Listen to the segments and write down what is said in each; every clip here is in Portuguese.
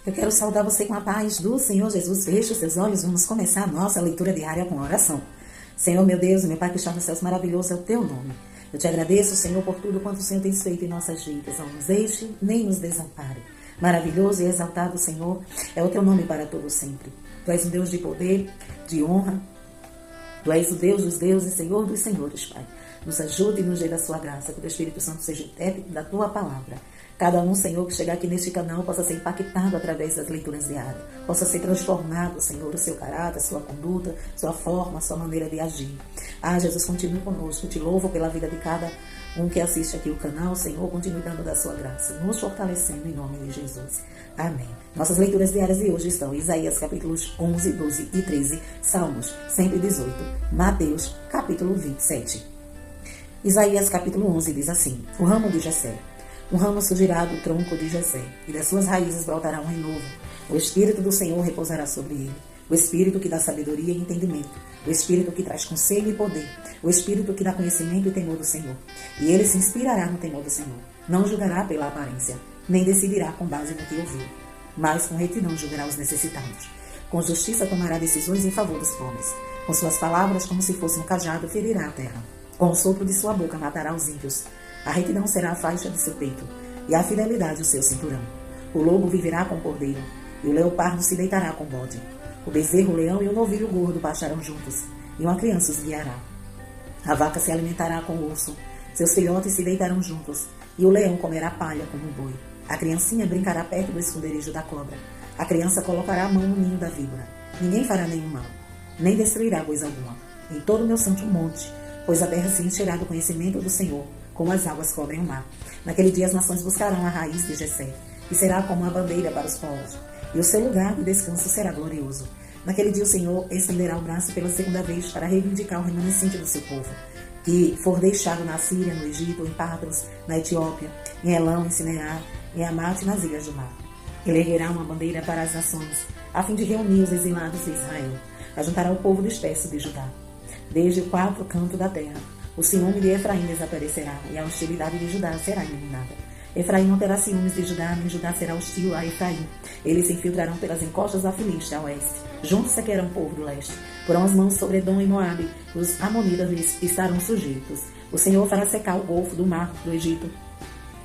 Eu quero saudar você com a paz do Senhor Jesus. Feche os seus olhos, vamos começar a nossa leitura diária com oração. Senhor, meu Deus, meu Pai que está nos céus, maravilhoso é o teu nome. Eu te agradeço, Senhor, por tudo quanto o Senhor tem feito em nossas vidas. Não nos deixe, nem nos desampare. Maravilhoso e exaltado, Senhor, é o teu nome para todo sempre. Tu és um Deus de poder, de honra. Tu és o Deus dos deuses, Senhor dos senhores, Pai. Nos ajude e nos dê da sua graça, que o Espírito Santo seja intérprete da tua palavra. Cada um, Senhor, que chegar aqui neste canal possa ser impactado através das leituras diárias. Possa ser transformado, Senhor, o seu caráter, sua conduta, sua forma, sua maneira de agir. Jesus, continue conosco. Te louvo pela vida de cada um que assiste aqui o canal. Senhor, continue dando da sua graça, nos fortalecendo em nome de Jesus. Amém. Nossas leituras diárias de hoje estão em Isaías, capítulos 11, 12 e 13, Salmos 118, Mateus, capítulo 27. Isaías, capítulo 11, diz assim: O ramo de Jessé. O ramo surgirá do tronco de Jessé, e das suas raízes brotará um renovo. O Espírito do Senhor repousará sobre ele. O Espírito que dá sabedoria e entendimento. O Espírito que traz conselho e poder. O Espírito que dá conhecimento e temor do Senhor. E ele se inspirará no temor do Senhor. Não julgará pela aparência, nem decidirá com base no que ouviu. Mas com retidão julgará os necessitados. Com justiça tomará decisões em favor dos pobres. Com suas palavras, como se fosse um cajado, ferirá a terra. Com o sopro de sua boca matará os ímpios. A retidão será a faixa de seu peito, e a fidelidade o seu cinturão. O lobo viverá com o cordeiro, e o leopardo se deitará com o bode. O bezerro, o leão e o novilho gordo pastarão juntos, e uma criança os guiará. A vaca se alimentará com o urso, seus filhotes se deitarão juntos, e o leão comerá palha como um boi. A criancinha brincará perto do esconderijo da cobra. A criança colocará a mão no ninho da víbora. Ninguém fará nenhum mal, nem destruirá coisa alguma. Em todo o meu santo monte, pois a terra se encherá do conhecimento do Senhor, como as águas cobrem o mar. Naquele dia as nações buscarão a raiz de Jessé, e será como uma bandeira para os povos, e o seu lugar de descanso será glorioso. Naquele dia o Senhor estenderá o braço pela segunda vez para reivindicar o remanescente do seu povo, que for deixado na Síria, no Egito, em Patros, na Etiópia, em Elão, em Sinear, em Amate e nas ilhas do mar. Ele erguerá uma bandeira para as nações, a fim de reunir os exilados de Israel. Ajuntará o povo disperso de Judá, desde o quatro canto da terra. O ciúme de Efraim desaparecerá, e a hostilidade de Judá será eliminada. Efraim não terá ciúmes de Judá, nem Judá será hostil a Efraim. Eles se infiltrarão pelas encostas da Filístia, a oeste. Juntos saquearão o povo do leste. Porão as mãos sobre Edom e Moabe. Os amonitas lhes estarão sujeitos. O Senhor fará secar o golfo do mar do Egito.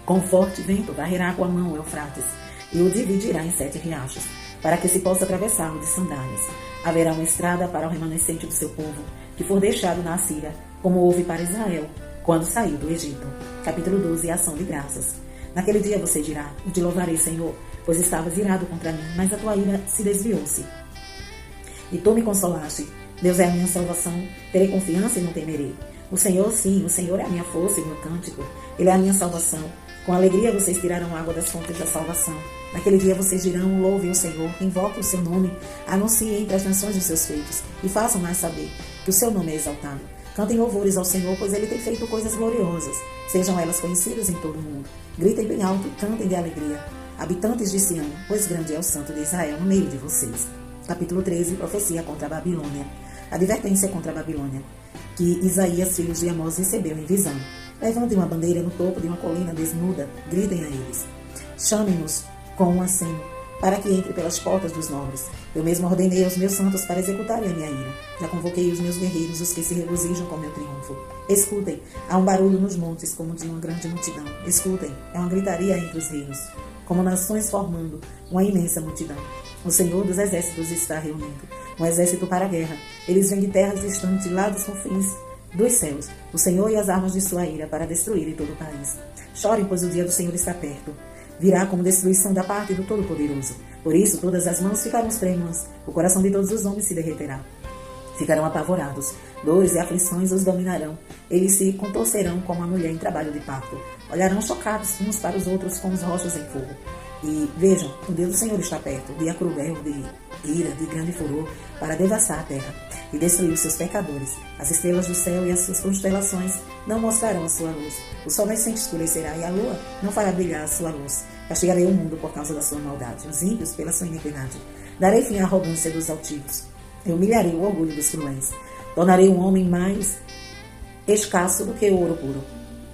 Com forte vento varrerá com a mão o Eufrates, e o dividirá em 7 riachos, para que se possa atravessá-lo de sandálias. Haverá uma estrada para o remanescente do seu povo, que for deixado na Assíria, como houve para Israel, quando saiu do Egito. Capítulo 12, Ação de Graças. Naquele dia você dirá: Eu te louvarei, Senhor, pois estavas irado contra mim, mas a tua ira se desviou-se. E tu me consolaste. Deus é a minha salvação, terei confiança e não temerei. O Senhor, sim, o Senhor é a minha força e meu cântico. Ele é a minha salvação. Com alegria vocês tirarão água das fontes da salvação. Naquele dia vocês dirão: Louvem o Senhor, invoquem o seu nome, anunciem entre as nações os seus feitos, e façam mais saber que o seu nome é exaltado. Cantem louvores ao Senhor, pois Ele tem feito coisas gloriosas. Sejam elas conhecidas em todo o mundo. Gritem bem alto e cantem de alegria. Habitantes de Sião, pois grande é o Santo de Israel no meio de vocês. Capítulo 13, Profecia contra a Babilônia. Advertência contra a Babilônia, que Isaías, filho de Amós, recebeu em visão. Levantem uma bandeira no topo de uma colina desnuda. Gritem a eles. Chamem-nos com um aceno, para que entre pelas portas dos nobres. Eu mesmo ordenei aos meus santos para executarem a minha ira. Já convoquei os meus guerreiros, os que se regozijam com meu triunfo. Escutem, há um barulho nos montes, como de uma grande multidão. Escutem, é uma gritaria entre os reinos, como nações formando uma imensa multidão. O Senhor dos exércitos está reunindo um exército para a guerra. Eles vêm de terras distantes, lá dos confins dos céus. O Senhor e as armas de sua ira para destruírem todo o país. Chorem, pois o dia do Senhor está perto. Virá como destruição da parte do Todo-Poderoso. Por isso, todas as mãos ficarão trêmulas, o coração de todos os homens se derreterá. Ficarão apavorados, dores e aflições os dominarão. Eles se contorcerão como a mulher em trabalho de parto. Olharão chocados uns para os outros com os rostos em fogo. E vejam, o dia do Senhor está perto, dia cruel de ira, de grande furor, para devastar a terra e destruir os seus pecadores. As estrelas do céu e as suas constelações não mostrarão a sua luz. O sol nascente escurecerá e a lua não fará brilhar a sua luz. Castigarei o mundo por causa da sua maldade, os ímpios pela sua iniquidade. Darei fim à arrogância dos altivos. Eu humilharei o orgulho dos cruéis. Tornarei um homem mais escasso do que ouro puro,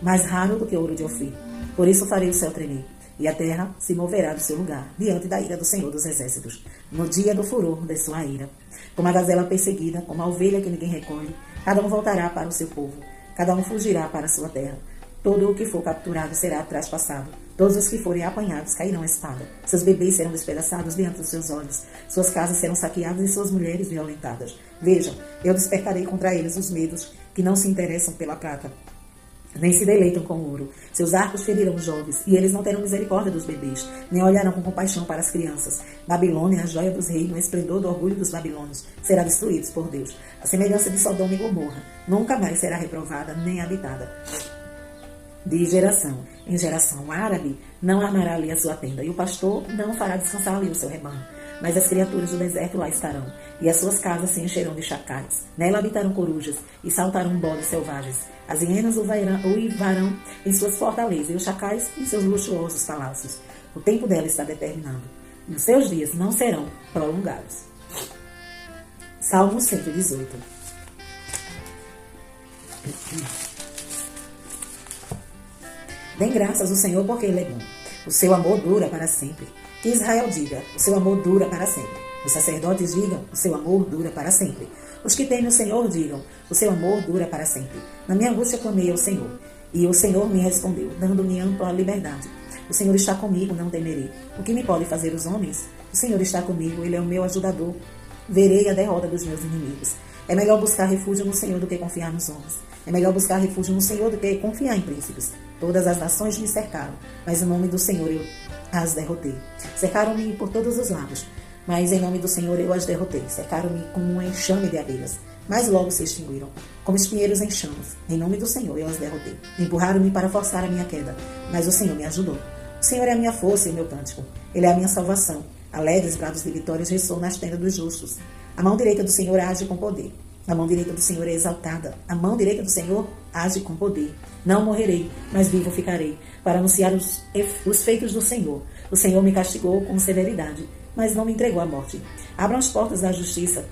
mais raro do que ouro de Ofir. Por isso farei o céu tremer e a terra se moverá do seu lugar, diante da ira do Senhor dos Exércitos, no dia do furor de sua ira. Como a gazela perseguida, como a ovelha que ninguém recolhe, cada um voltará para o seu povo, cada um fugirá para a sua terra. Todo o que for capturado será traspassado. Todos os que forem apanhados cairão à espada. Seus bebês serão despedaçados diante dos seus olhos. Suas casas serão saqueadas e suas mulheres violentadas. Vejam, eu despertarei contra eles os medos que não se interessam pela prata, nem se deleitam com o ouro. Seus arcos ferirão os jovens, e eles não terão misericórdia dos bebês, nem olharão com compaixão para as crianças. Babilônia, a joia dos reis, o esplendor do orgulho dos babilônios, será destruídos por Deus. A semelhança de Sodoma e Gomorra, nunca mais será reprovada nem habitada. De geração em geração, o árabe não armará ali a sua tenda, e o pastor não fará descansar ali o seu rebanho. Mas as criaturas do deserto lá estarão, e as suas casas se encherão de chacais. Nela habitarão corujas, e saltarão bodes selvagens. As hienas uivarão em suas fortalezas, e os chacais em seus luxuosos palácios. O tempo dela está determinado, e os seus dias não serão prolongados. Salmo 118. Dêem graças ao Senhor porque Ele é bom. O seu amor dura para sempre. Que Israel diga, o seu amor dura para sempre. Os sacerdotes digam, o seu amor dura para sempre. Os que temem o Senhor digam, o seu amor dura para sempre. Na minha angústia clamei ao Senhor, e o Senhor me respondeu, dando-me ampla liberdade. O Senhor está comigo, não temerei. O que me pode fazer os homens? O Senhor está comigo, Ele é o meu ajudador. Verei a derrota dos meus inimigos. É melhor buscar refúgio no Senhor do que confiar nos homens. É melhor buscar refúgio no Senhor do que confiar em príncipes. Todas as nações me cercaram, mas em nome do Senhor eu as derrotei. Cercaram-me por todos os lados, mas em nome do Senhor eu as derrotei. Cercaram-me como um enxame de abelhas, mas logo se extinguiram, como espinheiros em chamas. Em nome do Senhor eu as derrotei. Empurraram-me para forçar a minha queda, mas o Senhor me ajudou. O Senhor é a minha força e o meu cântico. Ele é a minha salvação. Alegres brados de vitórias ressoam nas tendas dos justos. A mão direita do Senhor age com poder. A mão direita do Senhor é exaltada. A mão direita do Senhor age com poder. Não morrerei, mas vivo ficarei, para anunciar os feitos do Senhor. O Senhor me castigou com severidade, mas não me entregou à morte. Abram as portas da justiça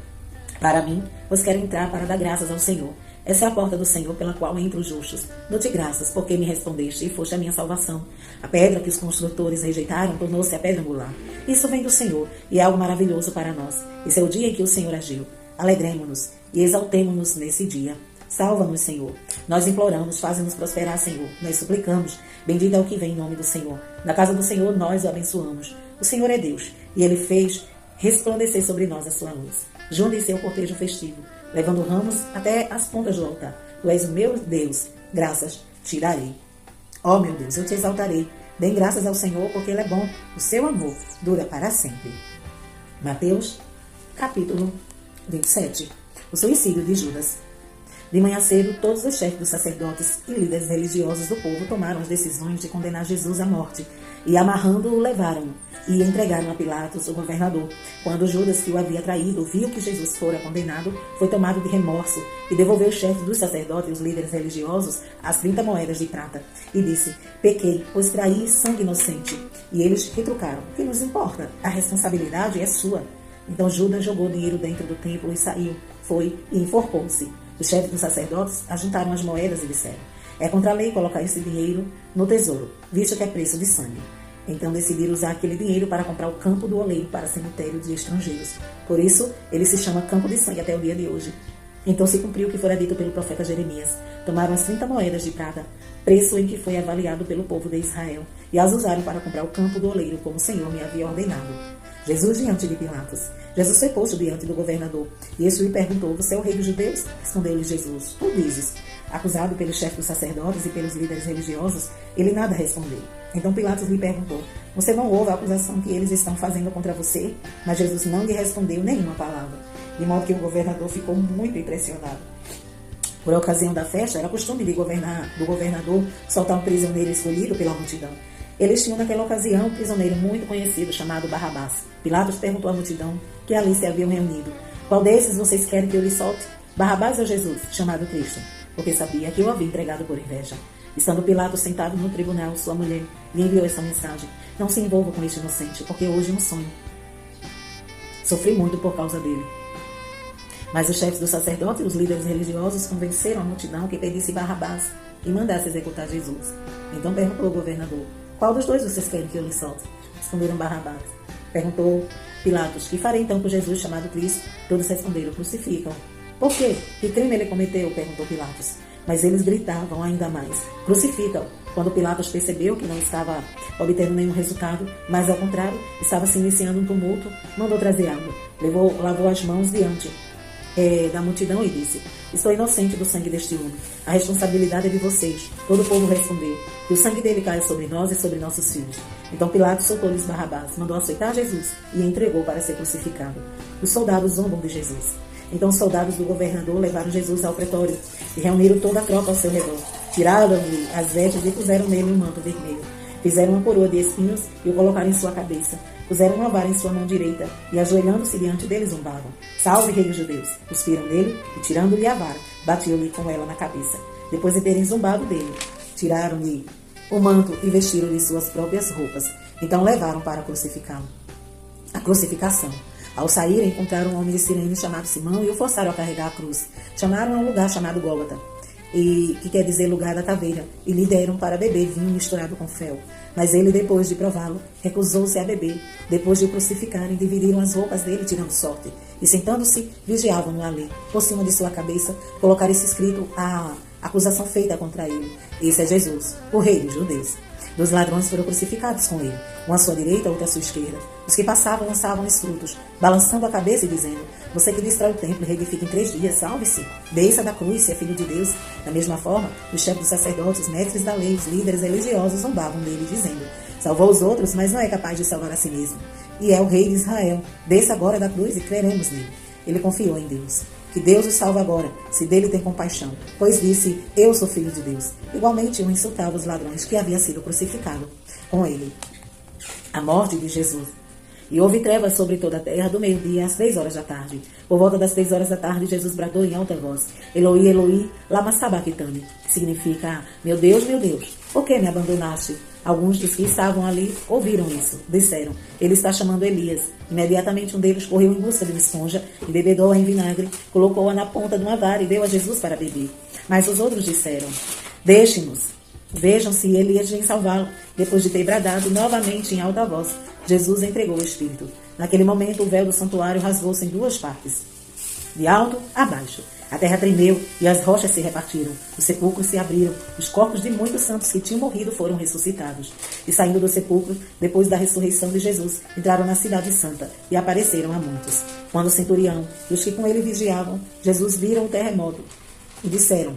para mim, pois quero entrar para dar graças ao Senhor. Essa é a porta do Senhor pela qual entram os justos. Dou-te graças, porque me respondeste e foste a minha salvação. A pedra que os construtores rejeitaram tornou-se a pedra angular. Isso vem do Senhor, e é algo maravilhoso para nós. Esse é o dia em que o Senhor agiu. Alegremo-nos e exaltemo-nos nesse dia. Salva-nos, Senhor. Nós imploramos, faze-nos prosperar, Senhor. Nós suplicamos. Bendito é o que vem em nome do Senhor. Na casa do Senhor nós o abençoamos. O Senhor é Deus, e Ele fez resplandecer sobre nós a sua luz. Juntem-se ao cortejo festivo, levando ramos até as pontas do altar. Tu és o meu Deus, graças te darei. Ó meu Deus, eu te exaltarei. Dêem graças ao Senhor, porque Ele é bom. O seu amor dura para sempre. Mateus, capítulo 27. O suicídio de Judas. De manhã cedo, todos os chefes dos sacerdotes e líderes religiosos do povo tomaram as decisões de condenar Jesus à morte, e amarrando-o levaram-o e entregaram a Pilatos, o governador. Quando Judas, que o havia traído, viu que Jesus fora condenado, foi tomado de remorso e devolveu os chefes dos sacerdotes e os líderes religiosos as 30 moedas de prata. E disse, pequei, pois traí sangue inocente. E eles retrucaram, o que nos importa? A responsabilidade é sua. Então Judas jogou dinheiro dentro do templo e saiu, foi e enforcou-se. Os chefes dos sacerdotes ajuntaram as moedas e disseram, é contra a lei colocar esse dinheiro no tesouro, visto que é preço de sangue. Então decidiram usar aquele dinheiro para comprar o campo do oleiro para cemitério de estrangeiros. Por isso, ele se chama Campo de Sangue até o dia de hoje. Então se cumpriu o que fora dito pelo profeta Jeremias. Tomaram as 30 moedas de prata, preço em que foi avaliado pelo povo de Israel, e as usaram para comprar o campo do oleiro, como o Senhor me havia ordenado. Jesus diante de Pilatos. Jesus foi posto diante do governador, e este lhe perguntou, você é o rei dos judeus? Respondeu-lhe Jesus, tu dizes. Acusado pelos chefes dos sacerdotes e pelos líderes religiosos, ele nada respondeu. Então Pilatos lhe perguntou, você não ouve a acusação que eles estão fazendo contra você? Mas Jesus não lhe respondeu nenhuma palavra, de modo que o governador ficou muito impressionado. Por ocasião da festa, era costume do governador soltar um prisioneiro escolhido pela multidão. Eles tinham naquela ocasião um prisioneiro muito conhecido chamado Barrabás. Pilatos perguntou à multidão que ali se haviam reunido, qual desses vocês querem que eu lhe solte? Barrabás ou Jesus, chamado Cristo? Porque sabia que eu havia entregado por inveja. Estando Pilatos sentado no tribunal, sua mulher lhe enviou essa mensagem, não se envolva com este inocente, porque hoje um sonho. Sofri muito por causa dele. Mas os chefes dos sacerdotes e os líderes religiosos convenceram a multidão que pedisse Barrabás e mandasse executar Jesus. Então perguntou o governador, qual dos dois vocês querem que eu lhe solte? Responderam Barrabás. Perguntou Pilatos: que farei então com Jesus chamado Cristo? Todos responderam: crucificam. Por quê? Que crime ele cometeu? Perguntou Pilatos. Mas eles gritavam ainda mais: crucificam. Quando Pilatos percebeu que não estava obtendo nenhum resultado, mas ao contrário, estava se iniciando um tumulto, mandou trazer água. Lavou as mãos diante da multidão e disse: estou inocente do sangue deste homem. A responsabilidade é de vocês. Todo o povo respondeu: que o sangue dele caia sobre nós e sobre nossos filhos. Então Pilatos soltou-lhes Barrabás, mandou aceitar Jesus e entregou para ser crucificado. Os soldados zombam de Jesus. Então os soldados do governador levaram Jesus ao pretório e reuniram toda a tropa ao seu redor. Tiraram-lhe as vestes e puseram nele um manto vermelho. Fizeram uma coroa de espinhos e o colocaram em sua cabeça. Puseram uma vara em sua mão direita e, ajoelhando-se diante dele, zombavam: salve, rei dos judeus! Cuspiram nele e, tirando-lhe a vara, batiam-lhe com ela na cabeça. Depois de terem zombado dele, tiraram-lhe o manto e vestiram-lhe suas próprias roupas. Então levaram para crucificá-lo. A crucificação. Ao saírem, encontraram um homem de Cirene chamado Simão e o forçaram a carregar a cruz. Chamaram a um lugar chamado Gólgota, que quer dizer lugar da caveira, e lhe deram para beber vinho misturado com fel. Mas ele, depois de prová-lo, recusou-se a beber. Depois de o crucificarem, dividiram as roupas dele, tirando sorte. E sentando-se, vigiavam-no ali. Por cima de sua cabeça, colocaram esse escrito a acusação feita contra ele: esse é Jesus, o rei dos judeus. 2 ladrões foram crucificados com ele, um à sua direita, outro à sua esquerda. Os que passavam lançavam-lhes frutos, balançando a cabeça e dizendo: você que destrói o templo e reedifica em 3 dias, salve-se, desça da cruz, se é filho de Deus. Da mesma forma, os chefes dos sacerdotes, os mestres da lei, os líderes religiosos zombavam dele, dizendo: salvou os outros, mas não é capaz de salvar a si mesmo. E é o rei de Israel, desça agora da cruz e creremos nele. Ele confiou em Deus. Que Deus o salve agora, se dele tem compaixão, pois disse: eu sou filho de Deus. Igualmente, eu insultava os ladrões que haviam sido crucificados com ele. A morte de Jesus. E houve trevas sobre toda a terra do meio-dia às 3 horas da tarde. Por volta das 3 horas da tarde, Jesus bradou em alta voz: Eloi, Eloi, lama sabachthani, que significa: meu Deus, por que me abandonaste? Alguns dos que estavam ali ouviram isso. Disseram: ele está chamando Elias. Imediatamente um deles correu em busca de uma esponja, embebedou-a em vinagre, colocou-a na ponta de uma vara e deu a Jesus para beber. Mas os outros disseram: deixe-nos. Vejam se Elias vem salvá-lo. Depois de ter bradado novamente em alta voz, Jesus entregou o Espírito. Naquele momento, o véu do santuário rasgou-se em 2 partes, de alto a baixo. A terra tremeu e as rochas se repartiram. Os sepulcros se abriram. Os corpos de muitos santos que tinham morrido foram ressuscitados. E saindo do sepulcro, depois da ressurreição de Jesus, entraram na cidade santa e apareceram a muitos. Quando o centurião e os que com ele vigiavam Jesus viram o terremoto e disseram: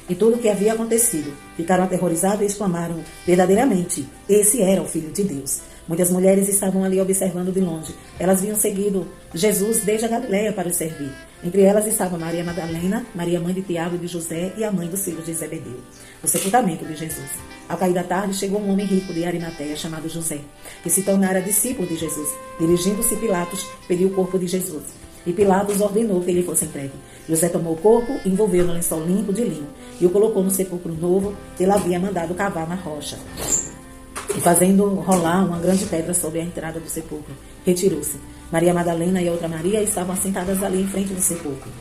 e tudo o que havia acontecido, ficaram aterrorizados e exclamaram: verdadeiramente, esse era o Filho de Deus. Muitas mulheres estavam ali observando de longe. Elas haviam seguido Jesus desde a Galileia para o servir. Entre elas estava Maria Madalena, Maria mãe de Tiago e de José e a mãe dos filhos de Zebedeu. O sepultamento de Jesus. Ao cair da tarde, chegou um homem rico de Arimateia chamado José, que se tornara discípulo de Jesus. Dirigindo-se Pilatos, pediu o corpo de Jesus. E Pilatos ordenou que ele fosse entregue. José tomou o corpo, envolveu no lençol limpo de linho e o colocou no sepulcro novo que ele havia mandado cavar na rocha. E fazendo rolar uma grande pedra sobre a entrada do sepulcro, retirou-se. Maria Madalena e a outra Maria estavam sentadas ali em frente do sepulcro,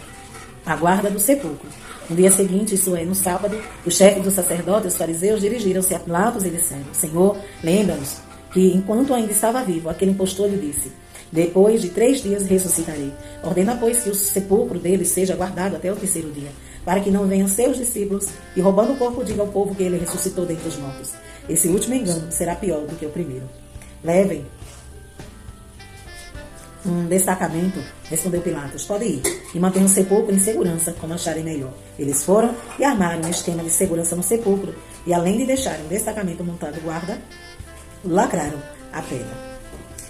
à guarda do sepulcro. No dia seguinte, isso é, no sábado, os chefes dos sacerdotes e os fariseus dirigiram-se a Pilatos e disseram: Senhor, lembra-nos que, enquanto ainda estava vivo, aquele impostor lhe disse: depois de 3 dias ressuscitarei. Ordena, pois, que o sepulcro dele seja guardado até o 3º dia, para que não venham seus discípulos e, roubando o corpo, diga ao povo que ele ressuscitou dentre os mortos. Esse último engano será pior do que o primeiro. Levem um destacamento, respondeu Pilatos. Pode ir e mantenham o sepulcro em segurança, como acharem melhor. Eles foram e armaram um esquema de segurança no sepulcro e, além de deixarem um destacamento montado guarda, lacraram a pedra.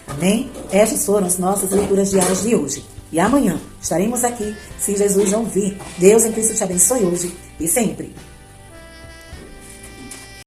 Amém? Estas foram as nossas leituras diárias de hoje. E amanhã estaremos aqui, se Jesus não vir. Deus em Cristo te abençoe hoje e sempre.